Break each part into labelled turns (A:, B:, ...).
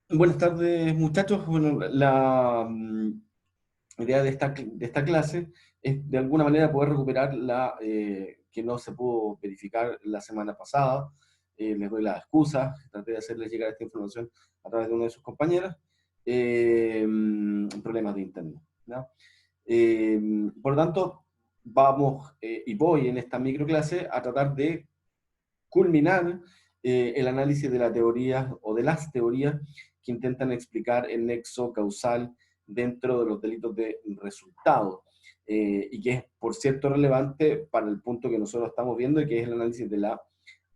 A: Buenas tardes, muchachos. Bueno, la idea de esta clase es de alguna manera poder recuperar la que no se pudo verificar la semana pasada. Les doy las excusas, traté de hacerles llegar esta información a través de uno de sus compañeros. Problemas de internet, ¿no? Eh, por lo tanto, vamos y voy en esta microclase a tratar de culminar el análisis de la teoría o de las teorías que intentan explicar el nexo causal dentro de los delitos de resultado, y que es, por cierto, relevante para el punto que nosotros estamos viendo y que es el análisis de la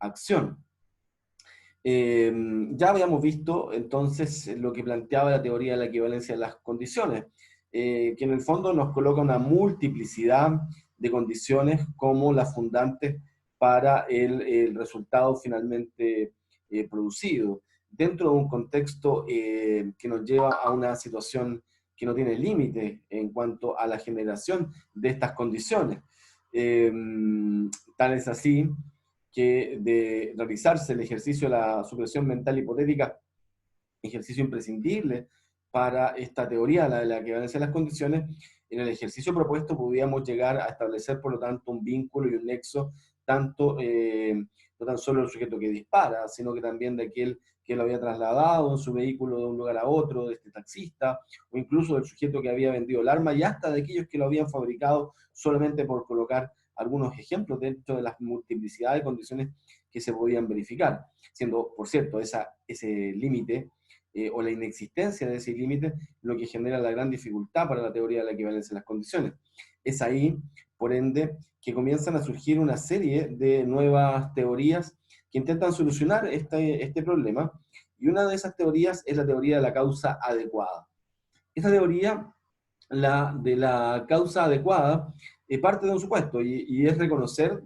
A: acción. Eh, ya habíamos visto entonces lo que planteaba la teoría de la equivalencia de las condiciones, que en el fondo nos coloca una multiplicidad de condiciones como las fundantes para el resultado finalmente producido, dentro de un contexto que nos lleva a una situación que no tiene límite en cuanto a la generación de estas condiciones. Eh, Tal es así que de realizarse el ejercicio de la supresión mental hipotética, ejercicio imprescindible para esta teoría, la de la equivalencia de las condiciones, en el ejercicio propuesto podíamos llegar a establecer, por lo tanto, un vínculo y un nexo, tanto, no tan solo del sujeto que dispara, sino que también de aquel que lo había trasladado en su vehículo de un lugar a otro, de este taxista, o incluso del sujeto que había vendido el arma, y hasta de aquellos que lo habían fabricado, solamente por colocar algunos ejemplos dentro de las multiplicidad de condiciones que se podían verificar, siendo, por cierto, ese límite o la inexistencia de ese límite lo que genera la gran dificultad para la teoría de la equivalencia de las condiciones. Es ahí, por ende, que comienzan a surgir una serie de nuevas teorías que intentan solucionar este problema, y una de esas teorías es la teoría de la causa adecuada. Esta teoría, la de la causa adecuada, parte de un supuesto, y es reconocer,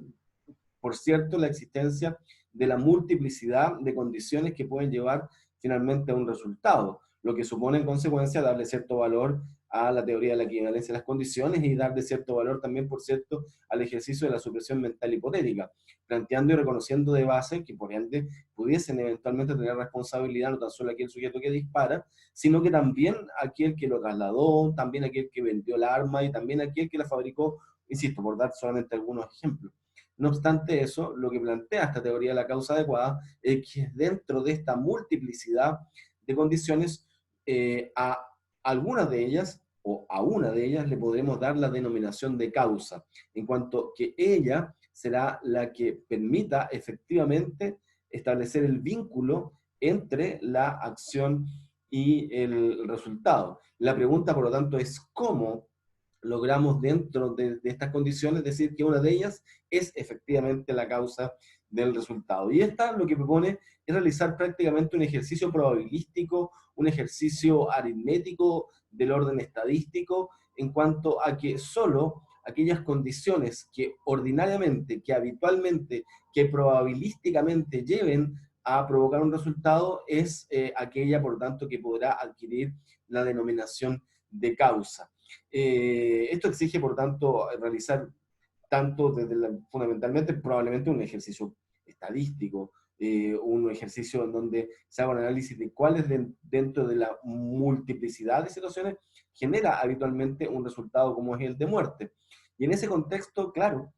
A: por cierto, la existencia de la multiplicidad de condiciones que pueden llevar finalmente a un resultado, lo que supone en consecuencia darle cierto valor a la teoría de la equivalencia de las condiciones y darle cierto valor también, por cierto, al ejercicio de la supresión mental hipotética, planteando y reconociendo de base que por ende pudiesen eventualmente tener responsabilidad no tan solo aquel sujeto que dispara, sino que también aquel que lo trasladó, también aquel que vendió el arma y también aquel que la fabricó, insisto, por dar solamente algunos ejemplos. No obstante eso, lo que plantea esta teoría de la causa adecuada es que dentro de esta multiplicidad de condiciones, a algunas de ellas o a una de ellas le podremos dar la denominación de causa, en cuanto que ella será la que permita efectivamente establecer el vínculo entre la acción y el resultado. La pregunta, por lo tanto, es cómo logramos dentro de estas condiciones decir que una de ellas es efectivamente la causa del resultado. Y esta lo que propone es realizar prácticamente un ejercicio probabilístico, un ejercicio aritmético del orden estadístico, en cuanto a que solo aquellas condiciones que ordinariamente, que habitualmente, que probabilísticamente lleven a provocar un resultado, es aquella, por lo tanto, que podrá adquirir la denominación de causa. Esto exige, por tanto, realizar tanto fundamentalmente, probablemente un ejercicio estadístico, un ejercicio en donde se haga un análisis de cuáles dentro de la multiplicidad de situaciones genera habitualmente un resultado como es el de muerte. Y en ese contexto, claro,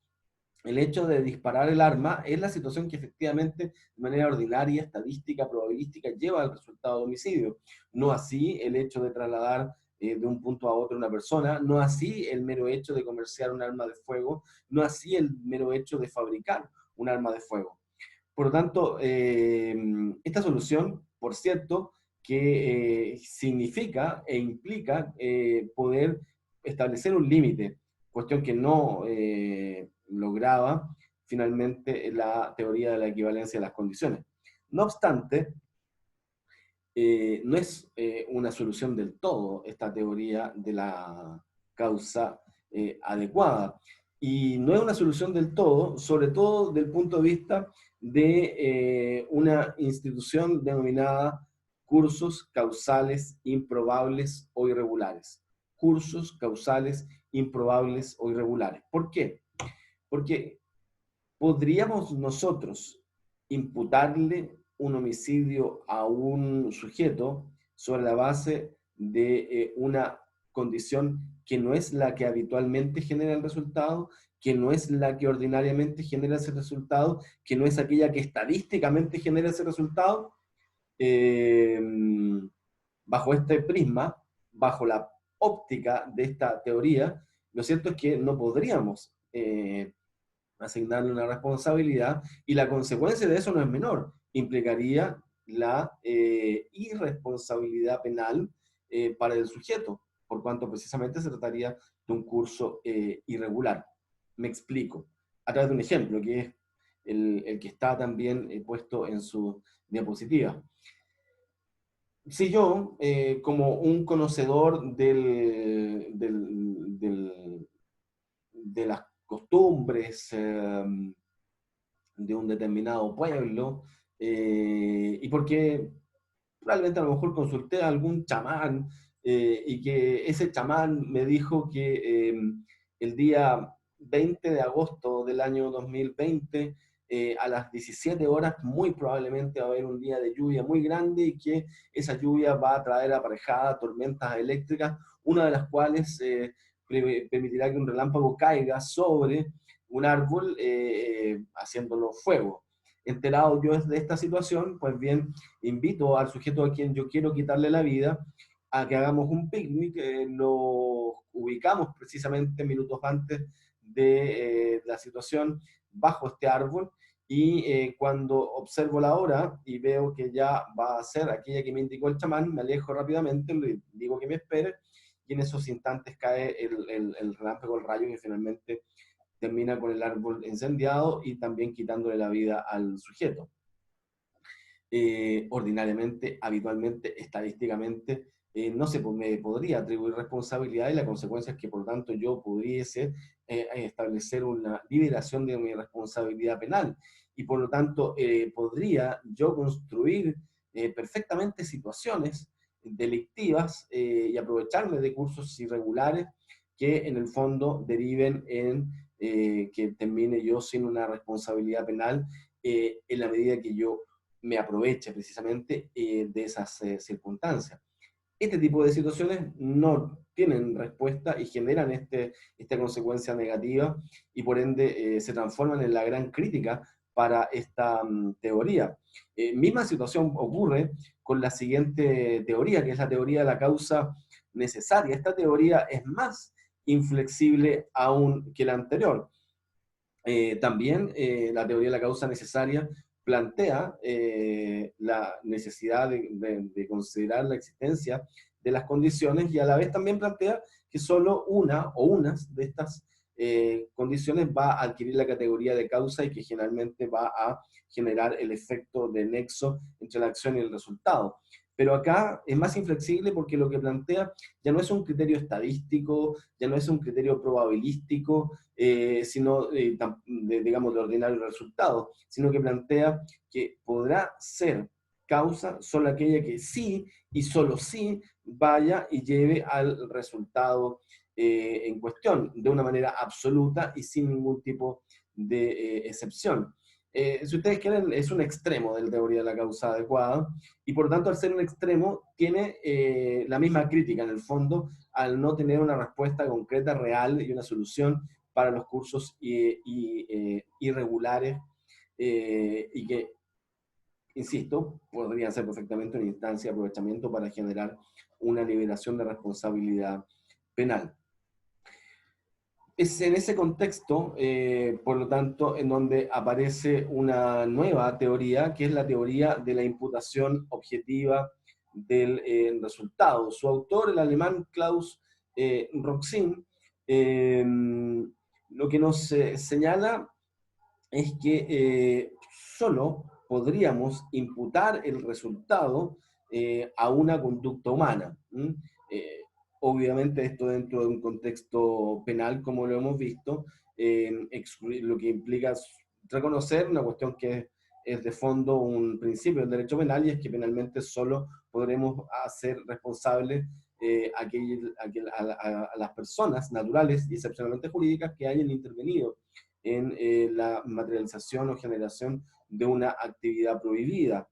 A: el hecho de disparar el arma es la situación que efectivamente, de manera ordinaria, estadística, probabilística, lleva al resultado de homicidio. No así el hecho de trasladar de un punto a otro una persona, no así el mero hecho de comerciar un arma de fuego, no así el mero hecho de fabricar un arma de fuego. Por lo tanto, esta solución, por cierto, que significa e implica poder establecer un límite, cuestión que no lograba finalmente la teoría de la equivalencia de las condiciones. No obstante, no es una solución del todo esta teoría de la causa adecuada. Y no es una solución del todo, sobre todo del punto de vista de una institución denominada cursos causales improbables o irregulares. Cursos causales improbables o irregulares. ¿Por qué? Porque podríamos nosotros imputarle un homicidio a un sujeto sobre la base de una condición que no es la que habitualmente genera el resultado, que no es la que ordinariamente genera ese resultado, que no es aquella que estadísticamente genera ese resultado, eh, bajo este prisma, bajo la óptica de esta teoría, lo cierto es que no podríamos asignarle una responsabilidad, y la consecuencia de eso no es menor, implicaría la irresponsabilidad penal para el sujeto, por cuanto precisamente se trataría de un curso irregular. Me explico, a través de un ejemplo, que es el que está también puesto en su diapositiva. Si yo, como un conocedor de las costumbres de un determinado pueblo, y porque probablemente a lo mejor consulté a algún chamán, y que ese chamán me dijo que el día 20 de agosto del año 2020, a las 17 horas, muy probablemente va a haber un día de lluvia muy grande, y que esa lluvia va a traer aparejada tormentas eléctricas, una de las cuales permitirá que un relámpago caiga sobre un árbol, haciéndolo fuego. Enterado yo de esta situación, pues bien, invito al sujeto a quien yo quiero quitarle la vida a que hagamos un picnic. Nos ubicamos precisamente minutos antes de la situación bajo este árbol, y cuando observo la hora y veo que ya va a ser aquella que me indicó el chamán, me alejo rápidamente, le digo que me espere, y en esos instantes cae el relámpago, el rayo, que finalmente termina con el árbol incendiado y también quitándole la vida al sujeto. Ordinariamente, habitualmente, estadísticamente, no se me podría atribuir responsabilidad, y la consecuencia es que, por tanto, yo pudiese establecer una liberación de mi responsabilidad penal, y por lo tanto podría yo construir perfectamente situaciones delictivas, y aprovecharme de cursos irregulares que en el fondo deriven en que termine yo sin una responsabilidad penal, en la medida que yo me aproveche precisamente de esas circunstancias. Este tipo de situaciones no tienen respuesta y generan esta consecuencia negativa, y por ende se transforman en la gran crítica para esta teoría. Misma situación ocurre con la siguiente teoría, que es la teoría de la causa necesaria. Esta teoría es más inflexible aún que la anterior. También la teoría de la causa necesaria plantea la necesidad de considerar la existencia de las condiciones, y a la vez también plantea que solo una o unas de estas condiciones va a adquirir la categoría de causa, y que generalmente va a generar el efecto de nexo entre la acción y el resultado. Pero acá es más inflexible, porque lo que plantea ya no es un criterio estadístico, ya no es un criterio probabilístico, sino digamos de ordinario resultado, sino que plantea que podrá ser causa solo aquella que sí y solo sí vaya y lleve al resultado en cuestión, de una manera absoluta y sin ningún tipo de excepción. Si ustedes quieren, es un extremo de la teoría de la causa adecuada, y por tanto, al ser un extremo, tiene la misma crítica en el fondo, al no tener una respuesta concreta, real, y una solución para los cursos irregulares, y que, insisto, podrían ser perfectamente una instancia de aprovechamiento para generar una liberación de responsabilidad penal. Es en ese contexto, por lo tanto, en donde aparece una nueva teoría, que es la teoría de la imputación objetiva del resultado. Su autor, el alemán Klaus Roxin, lo que nos señala es que solo podríamos imputar el resultado a una conducta humana. Eh, Obviamente esto dentro de un contexto penal, como lo hemos visto, lo que implica reconocer una cuestión que es de fondo un principio del derecho penal, y es que penalmente solo podremos hacer responsables a las personas naturales y excepcionalmente jurídicas que hayan intervenido en la materialización o generación de una actividad prohibida.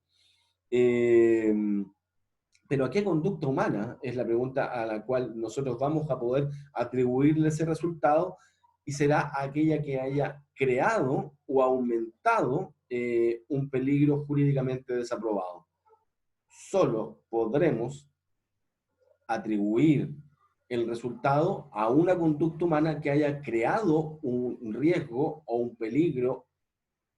A: Pero ¿a qué conducta humana? Es la pregunta a la cual nosotros vamos a poder atribuirle ese resultado, y será aquella que haya creado o aumentado un peligro jurídicamente desaprobado. Solo podremos atribuir el resultado a una conducta humana que haya creado un riesgo o un peligro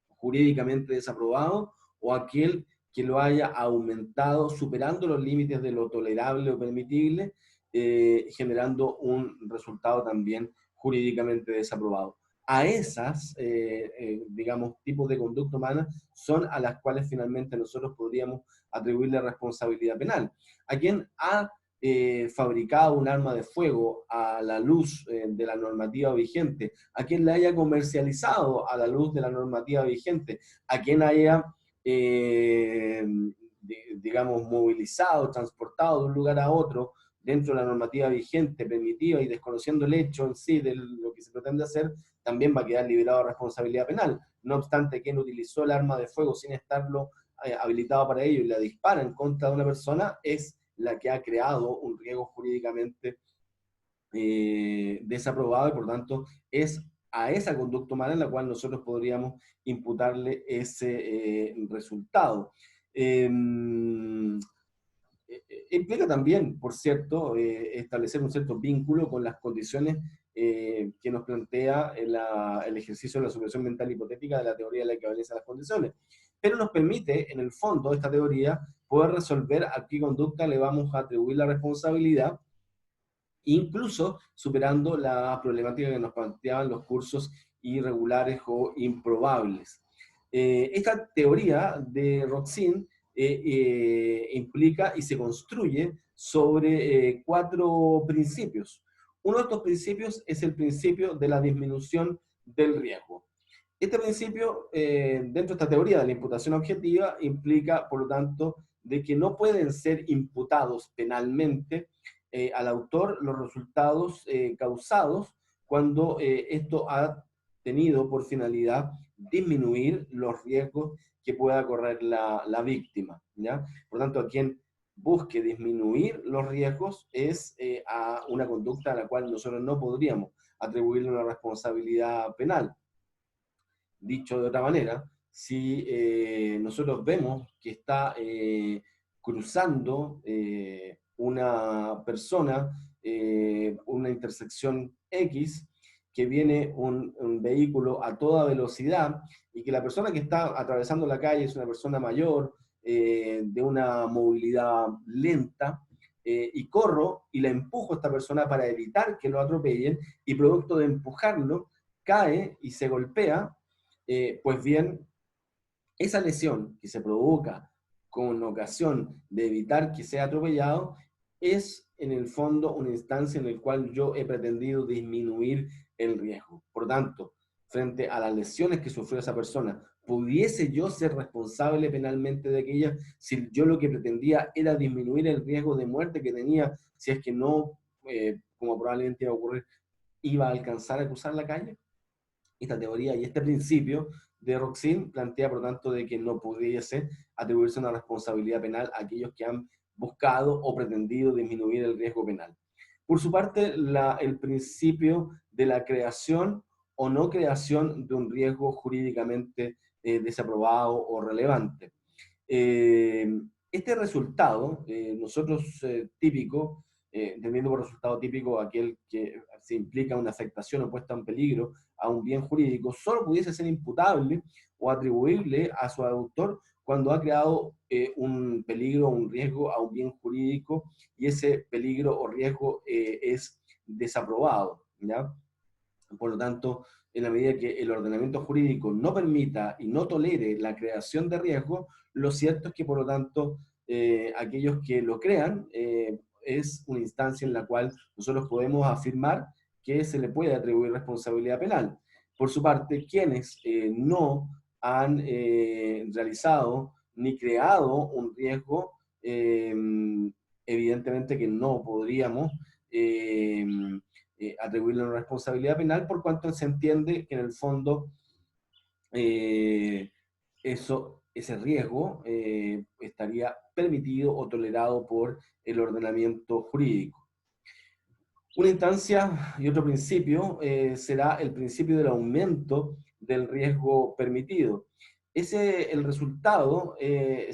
A: jurídicamente desaprobado, o aquel que lo haya aumentado superando los límites de lo tolerable o permitible, generando un resultado también jurídicamente desaprobado. A esas, digamos, tipos de conducta humana son a las cuales finalmente nosotros podríamos atribuirle responsabilidad penal. A quien ha fabricado un arma de fuego a la luz de la normativa vigente, a quien la haya comercializado a la luz de la normativa vigente, a quien haya, digamos, movilizado, transportado de un lugar a otro dentro de la normativa vigente, permitiva, y desconociendo el hecho en sí de lo que se pretende hacer, también va a quedar liberado de responsabilidad penal. No obstante, quien utilizó el arma de fuego sin estarlo habilitado para ello y la dispara en contra de una persona, es la que ha creado un riesgo jurídicamente desaprobado, y por tanto es a esa conducta humana en la cual nosotros podríamos imputarle ese resultado. Eh, Implica también, por cierto, establecer un cierto vínculo con las condiciones que nos plantea el ejercicio de la superación mental hipotética de la teoría de la equivalencia de las condiciones. Pero nos permite, en el fondo, esta teoría, poder resolver a qué conducta le vamos a atribuir la responsabilidad, incluso superando la problemática que nos planteaban los cursos irregulares o improbables. Esta teoría de Roxin implica y se construye sobre 4 principios. Uno de estos principios es el principio de la disminución del riesgo. Este principio, dentro de esta teoría de la imputación objetiva, implica, por lo tanto, de que no pueden ser imputados penalmente al autor los resultados causados cuando esto ha tenido por finalidad disminuir los riesgos que pueda correr la víctima, ¿ya? Por lo tanto, a quien busque disminuir los riesgos es a una conducta a la cual nosotros no podríamos atribuirle una responsabilidad penal. Dicho de otra manera, si nosotros vemos que está cruzando una persona una intersección X, que viene un vehículo a toda velocidad, y que la persona que está atravesando la calle es una persona mayor, de una movilidad lenta, y corro y la empujo a esta persona para evitar que lo atropellen, y producto de empujarlo, cae y se golpea, pues bien, esa lesión que se provoca con ocasión de evitar que sea atropellado es en el fondo una instancia en la cual yo he pretendido disminuir el riesgo. Por tanto, frente a las lesiones que sufrió esa persona, ¿pudiese yo ser responsable penalmente de aquellas si yo lo que pretendía era disminuir el riesgo de muerte que tenía, si es que no, como probablemente iba a ocurrir, iba a alcanzar a cruzar la calle? Esta teoría y este principio de Roxin plantea, por lo tanto, de que no pudiese atribuirse una responsabilidad penal a aquellos que han buscado o pretendido disminuir el riesgo penal. Por su parte, el principio de la creación o no creación de un riesgo jurídicamente desaprobado o relevante. Eh, este resultado, nosotros típico, entendiendo por resultado típico aquel que se implica una afectación o puesta en peligro a un bien jurídico, solo pudiese ser imputable o atribuible a su autor cuando ha creado un peligro o un riesgo a un bien jurídico, y ese peligro o riesgo es desaprobado, ¿ya? Por lo tanto, en la medida que el ordenamiento jurídico no permita y no tolere la creación de riesgo, lo cierto es que, por lo tanto, aquellos que lo crean, es una instancia en la cual nosotros podemos afirmar que se le puede atribuir responsabilidad penal. Por su parte, quienes no han realizado ni creado un riesgo, evidentemente que no podríamos atribuirle una responsabilidad penal, por cuanto se entiende que en el fondo ese riesgo estaría permitido o tolerado por el ordenamiento jurídico. Una instancia y otro principio será el principio del aumento del riesgo permitido. El resultado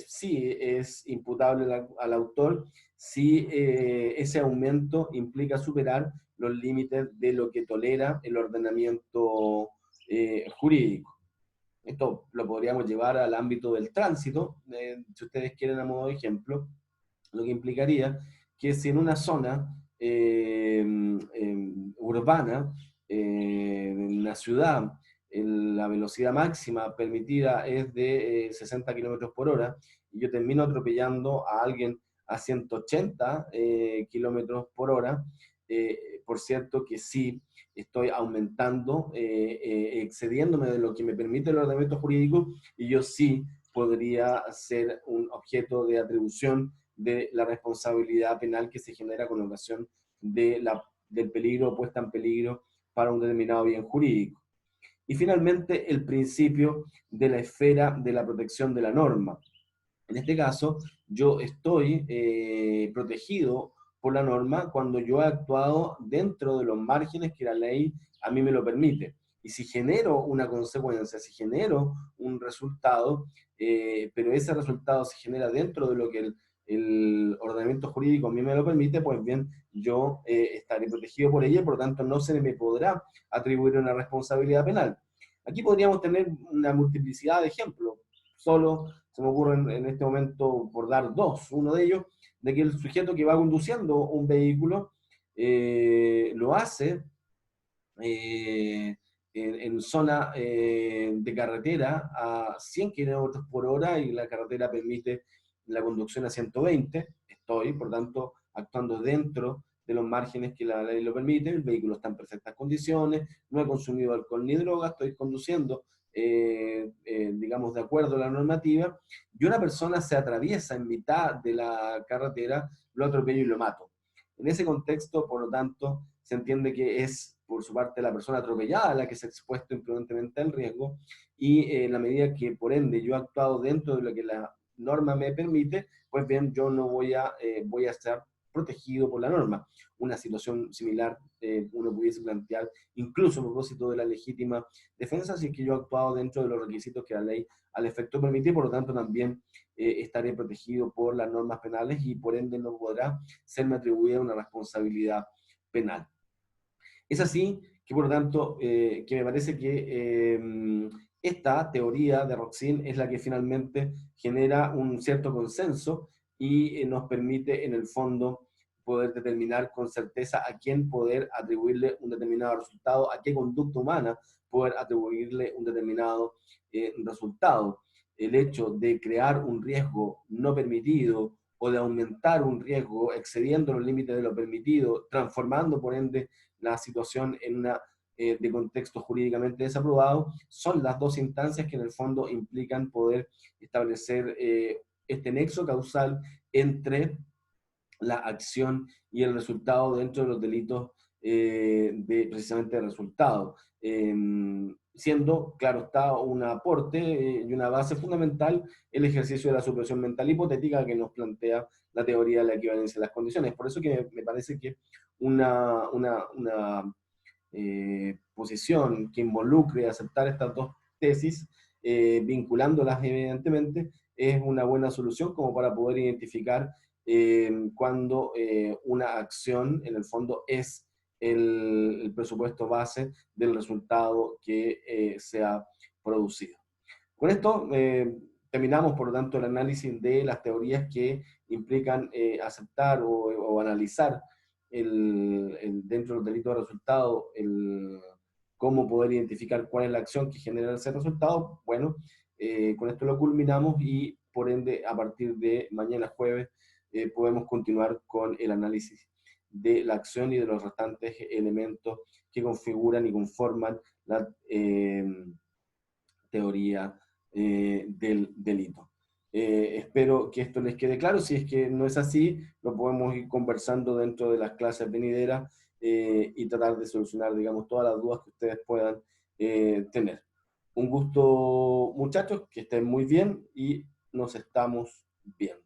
A: sí es imputable al autor si ese aumento implica superar los límites de lo que tolera el ordenamiento jurídico. Esto lo podríamos llevar al ámbito del tránsito, si ustedes quieren a modo de ejemplo, lo que implicaría que si en una zona urbana, en una ciudad, la velocidad máxima permitida es de 60 kilómetros por hora, y yo termino atropellando a alguien a 180 kilómetros por hora, por cierto que sí estoy aumentando, excediéndome de lo que me permite el ordenamiento jurídico, y yo sí podría ser un objeto de atribución de la responsabilidad penal que se genera con ocasión del peligro, puesta en peligro para un determinado bien jurídico. Y finalmente, el principio de la esfera de la protección de la norma. En este caso, yo estoy protegido por la norma cuando yo he actuado dentro de los márgenes que la ley a mí me lo permite. Y si genero una consecuencia, si genero un resultado, pero ese resultado se genera dentro de lo que el ordenamiento jurídico a mí me lo permite, pues bien, yo estaré protegido por ella y por lo tanto no se me podrá atribuir una responsabilidad penal. Aquí podríamos tener una multiplicidad de ejemplos. Solo se me ocurren en este momento, por dar dos, uno de ellos, de que el sujeto que va conduciendo un vehículo lo hace en zona de carretera a 100 kilómetros por hora y la carretera permite la conducción a 120, estoy, por tanto, actuando dentro de los márgenes que la ley lo permite, el vehículo está en perfectas condiciones, no he consumido alcohol ni droga, estoy conduciendo, digamos, de acuerdo a la normativa, y una persona se atraviesa en mitad de la carretera, lo atropello y lo mato. En ese contexto, por lo tanto, se entiende que es, por su parte, la persona atropellada la que se ha expuesto imprudentemente al riesgo, y en la medida que, por ende, yo he actuado dentro de lo que la norma me permite, pues bien, yo no voy a estar protegido por la norma. Una situación similar uno pudiese plantear, incluso a propósito de la legítima defensa, si es que yo he actuado dentro de los requisitos que la ley al efecto permite, por lo tanto también estaré protegido por las normas penales y por ende no podrá serme atribuida una responsabilidad penal. Es así que, por lo tanto, que me parece que esta teoría de Roxin es la que finalmente genera un cierto consenso y nos permite, en el fondo, poder determinar con certeza a quién poder atribuirle un determinado resultado, a qué conducta humana poder atribuirle un determinado resultado. El hecho de crear un riesgo no permitido o de aumentar un riesgo excediendo los límites de lo permitido, transformando por ende la situación en una de contexto jurídicamente desaprobado, son las dos instancias que en el fondo implican poder establecer este nexo causal entre la acción y el resultado dentro de los delitos precisamente de resultado. Siendo, claro está, un aporte y una base fundamental el ejercicio de la supresión mental hipotética que nos plantea la teoría de la equivalencia de las condiciones. Por eso que me parece que una posición que involucre aceptar estas dos tesis, vinculándolas evidentemente, es una buena solución como para poder identificar cuando una acción en el fondo es el presupuesto base del resultado que se ha producido. Con esto terminamos, por lo tanto, el análisis de las teorías que implican aceptar o analizar dentro del delito de resultado, cómo poder identificar cuál es la acción que genera ese resultado. Bueno, con esto lo culminamos y por ende a partir de mañana jueves podemos continuar con el análisis de la acción y de los restantes elementos que configuran y conforman la teoría del delito. Espero que esto les quede claro. Si es que no es así, lo podemos ir conversando dentro de las clases venideras y tratar de solucionar, digamos, todas las dudas que ustedes puedan tener. Un gusto, muchachos, que estén muy bien y nos estamos viendo.